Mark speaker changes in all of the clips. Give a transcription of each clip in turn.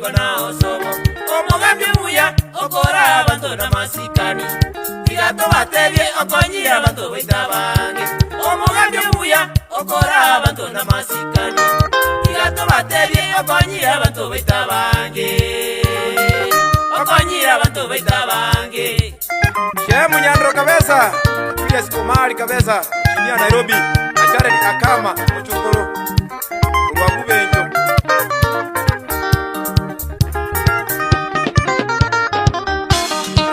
Speaker 1: kona osomo omugambi muya okora abantu na masikani tigato batebye okonyira abantu baitabange omugambi muya okora abantu na masikani tigato batebye okonyira abantu baitabange okonyira abantu baitabange
Speaker 2: Shemu Nyandro kabisa Julius Komari kabisa chini ya Nairobi Ajare ni Akama Mchukuru Uwabubenjo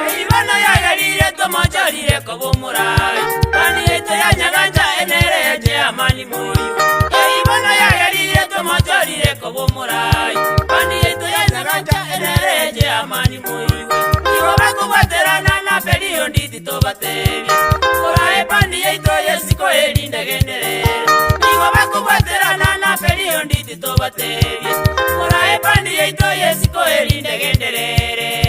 Speaker 1: Eibana ya galire tomacharire kobomurai Bani eto ya nyaganja enereje amani moyo Eibana ya galire tomacharire kobomurai Bani eto ya nyaganja enereje amani moyo Iwabako baterana na pelio nditi tobatevi Korae bani eto yesiko elinde generere Iwabako baterana na pelio nditi tobatevi Korae bani eto yesiko elinde generere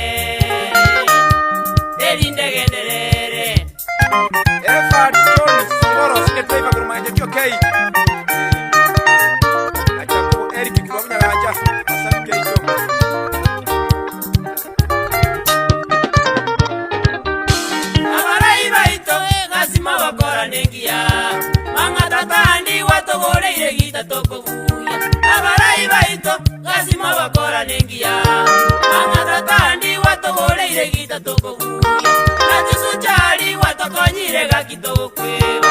Speaker 2: Efa John Songoro Sine Taifa Kurumanja Chokei Achaku Eric Kiwamina Raja Asami Keiso
Speaker 1: Abarai baito Gasima wakora nengia Manga tatandi watogore iregita toko buya Abarai baito Gasima wakora nengia Manga tatandi watogore iregita toko buya Najusu chari watokonyire gakito kweba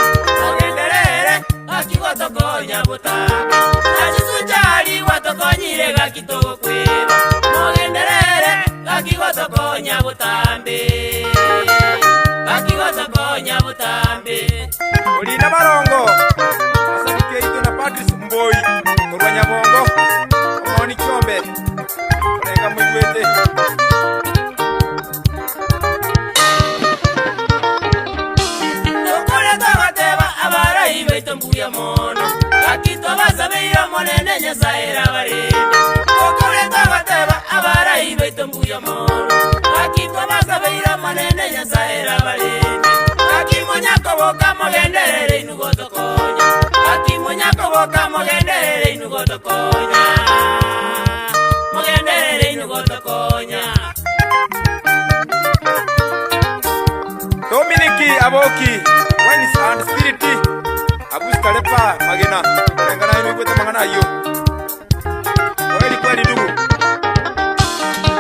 Speaker 1: Ogenderere Gakigoto konya butaka Najusu chari watokonyire gakito kweba Ogenderere Gakigoto konya butambe Gakigoto konya butambe
Speaker 2: Olina Marongo Asami Keito na Patrice Mboi Kurwanya Bongo Omoni Chombe Renga Mwigwete Mbuya mono Gakito basabeira monene nyesaera barende Okureta bateba abarai beito mbuya mono Gakito basabeira monene nyesaera barende Gakimonyako boka mogenderere inugoto konya Gakimonyako boka mogenderere inugoto konya Mogenderere inugoto konya Dominiki Aboki Wines and Spiriti Abusta lepa magena Rengana inu ikwete mangana yo Kweli kweli ndugu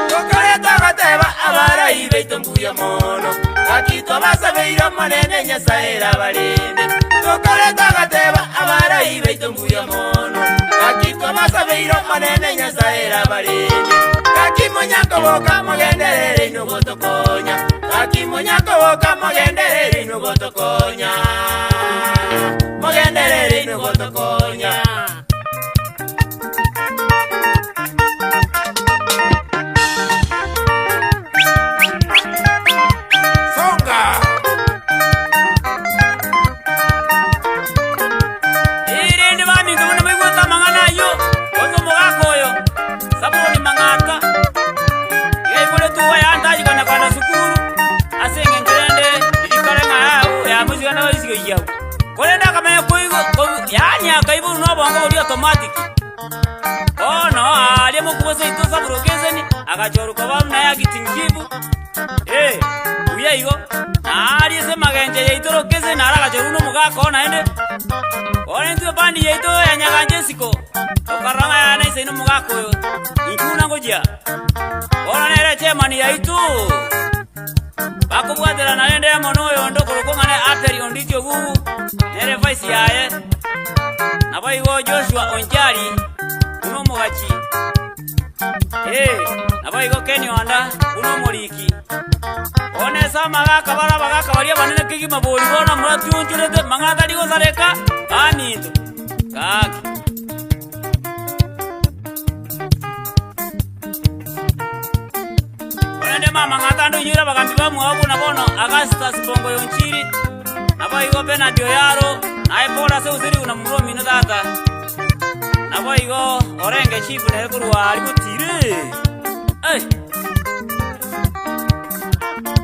Speaker 1: Tokareta gateba abarai beito mbuya mono Gakito basabeira monene nyesaera barende Tokareta gateba abarai beito mbuya mono Gakito basabeira monene nyesaera barende Gakimonyako boka mogenderere inugoto konya Gakimonyako boka mogenderere inugoto konya Mogenderere inugoto konya
Speaker 2: Songa
Speaker 1: Irindi bami ngabona mwigwata mangana yo Ozo mugako yo Saburo ni mangata Yegule tuwa ya antaji kana sukuru Asenge ngerende Idikarenga yao ya muzika na wisigo yao Kolenda kamenya kuigo Yani akaibu unobongo uli automatic Oh no aliemu kubose ito saburo kezeni Akachoruka bamu na ya gitingibu Uya higo Nari ese magenje ya itoro kezeni Nara kachoruno mugako na ende Ore ntuyo bandi ya ito ya nyaganje siko Okaranga ya naisa ino mugako yo Ikuna ngojia Ora nere chemani ya ito Bakubwatela na ende ya mono yondo Kurukongane aperi onditio gugu Nere vice yae Nabaigo Joshua Onjari Uno mugachi Nabaigo Kenny Wanda Uno moriki One sama gaka bara bagaka baria banene kiki mabori Bona muratu unchurete mangata ligo sareka Anito Kaki Onende mama ngatando nyura bakambiba mwabu na bono Augustus Bongo Yonchiri Nabaigo Bernard Oyaro Naipora se usiri una muro mino data Nabaigo Orenge chifu na ekurwa alikutire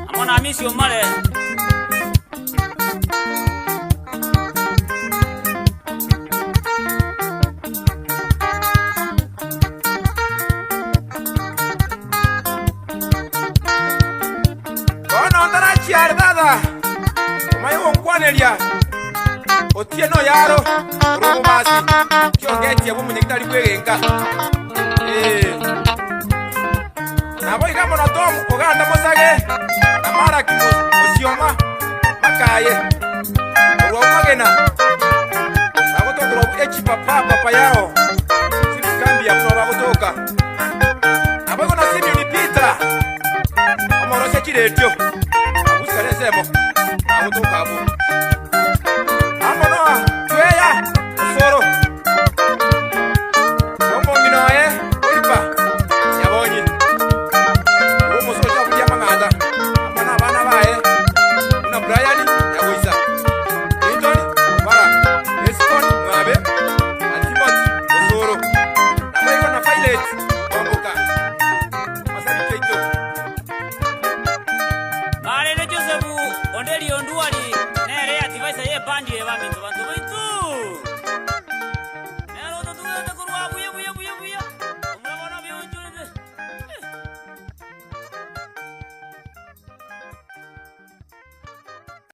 Speaker 1: Amona amisi omale
Speaker 2: Muciare dada Umayo nkwaneria Otieno yaro Urumu masi Kiongeti ya bumu nyekitari kwegenga Nabo igamo na tomu Oganda mosage Na maraki musioma Makaye Urwa umagena Nagotoka urabu echi papa yao Sini kambi ya kuna wagotoka Nabo iko na simi unipita Omoroshe kiretio Abusi kalesemo Nagotoka abu Amonoa Tueya Usoro Ombo nginoe Ulipa Nyabonyi Urumu soja kudia manganda Amana bana bae Una Brian Yagoisa Anthony Obara Escon Mwabe Antimoti Usoro Namba iko na Violet Wamboka Masari Keito
Speaker 1: Marele Josefu Ondeli Onduali Nere ativaisa ye bandi eva minto bantu